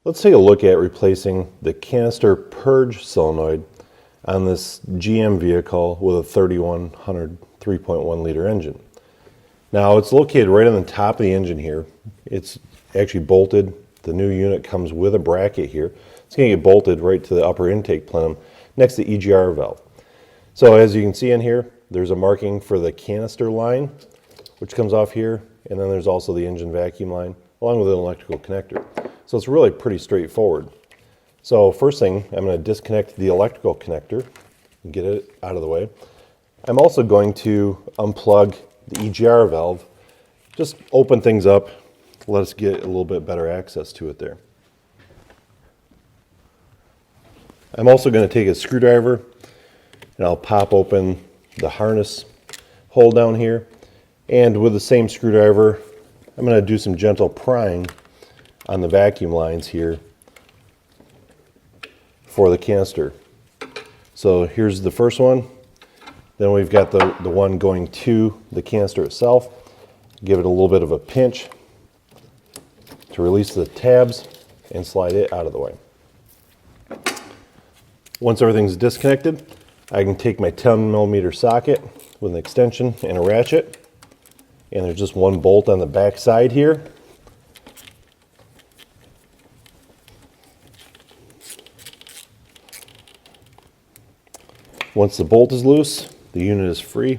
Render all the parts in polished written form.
Let's take a look at replacing the canister purge solenoid on this GM vehicle with a 3100 3.1 liter engine. Now it's located right on the top of the engine here. It's actually bolted. The new unit comes with a bracket here. It's going to get bolted right to the upper intake plenum next to the EGR valve. So as you can see in here, there's a marking for the canister line, which comes off here, and then there's also the engine vacuum line, along with an electrical connector. So it's really pretty straightforward. So first thing, I'm going to disconnect the electrical connector and get it out of the way. I'm also going to unplug the EGR valve, just open things up, let us get a little bit better access to it there. I'm also going to take a screwdriver and I'll pop open the harness hole down here, and with the same screwdriver I'm going to do some gentle prying on the vacuum lines here for the canister. So here's the first one. Then we've got the one going to the canister itself. Give it a little bit of a pinch to release the tabs and slide it out of the way. Once everything's disconnected, I can take my 10mm socket with an extension and a ratchet, and there's just one bolt on the back side here. Once the bolt is loose, the unit is free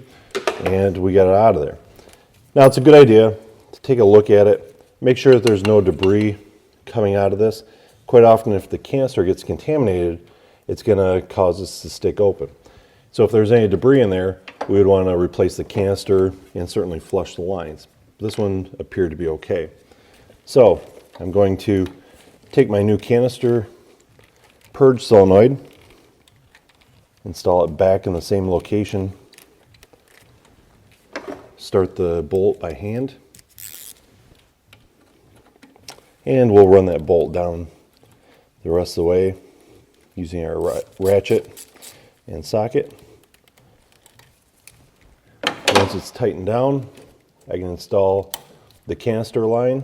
and we got it out of there. Now it's a good idea to take a look at it, make sure that there's no debris coming out of this. Quite often if the canister gets contaminated, it's going to cause this to stick open. So if there's any debris in there, we would want to replace the canister and certainly flush the lines. This one appeared to be okay. So I'm going to take my new canister purge solenoid, install it back in the same location, start the bolt by hand, and we'll run that bolt down the rest of the way using our ratchet and socket. Once it's tightened down, I can install the canister line,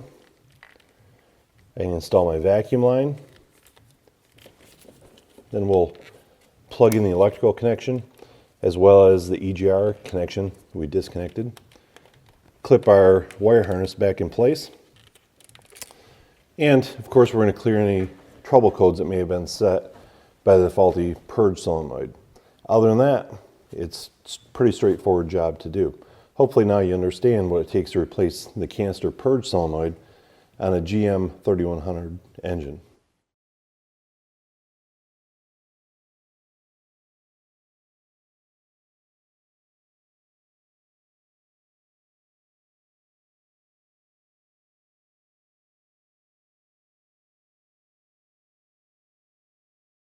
I can install my vacuum line, then we'll plug in the electrical connection as well as the EGR connection we disconnected, clip our wire harness back in place, and of course we're going to clear any trouble codes that may have been set by the faulty purge solenoid. Other than that, it's a pretty straightforward job to do. Hopefully now you understand what it takes to replace the canister purge solenoid on a GM 3100 engine.